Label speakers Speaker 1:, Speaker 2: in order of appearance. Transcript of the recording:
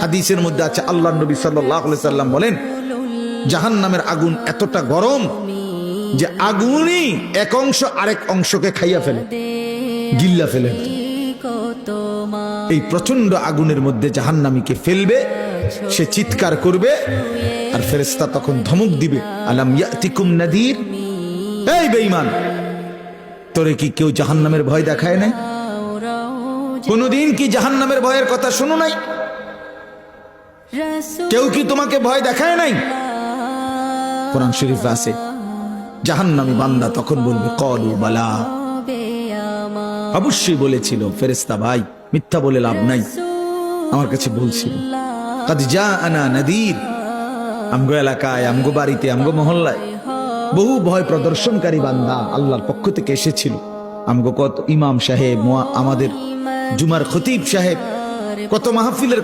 Speaker 1: হাদিসের মধ্যে আছে, আল্লাহর নবী সাল্লাল্লাহু আলাইহি সাল্লাম বলেন, জাহান্নামের আগুন এতটা গরম যে আগুনই এক অংশ আরেক অংশকে খাইয়া ফেলে, গিল্লা ফেলে। এই প্রচন্ড আগুনের মধ্যে জাহান্নামীকে ফেলবে, সে চিৎকার করবে, আর ফেরেশতা তখন ধমক দিবে, আলাম ইয়াতিকুম নাদির, এই বেঈমান, তোরে কি কেউ জাহান্নামের ভয় দেখায় নাই? কোনদিন কি জাহান্নামের ভয়ের কথা শুনো নাই? কেউ কি তোমাকে ভয় দেখায় নাই? কোরআন শরীফে আছে, জাহান্নামী বান্দা তখন বলবে, ক্বালু বালা, অবশ্যই বলেছিল ফেরেশতা ভাই, মিথ্যা বলে লাভ নাই, আমার কাছে বলছিল। কাদ জাআনা নাদির, আমগো এলাকায়, আমগো বাড়িতে, আমগো মহল্লায় বহু ভয় প্রদর্শনকারী বান্দা আল্লাহর পক্ষ থেকে এসেছিল। আমগো কত ইমাম সাহেব, আমাদের জুমার খতিব সাহেব, কত মাহফিলের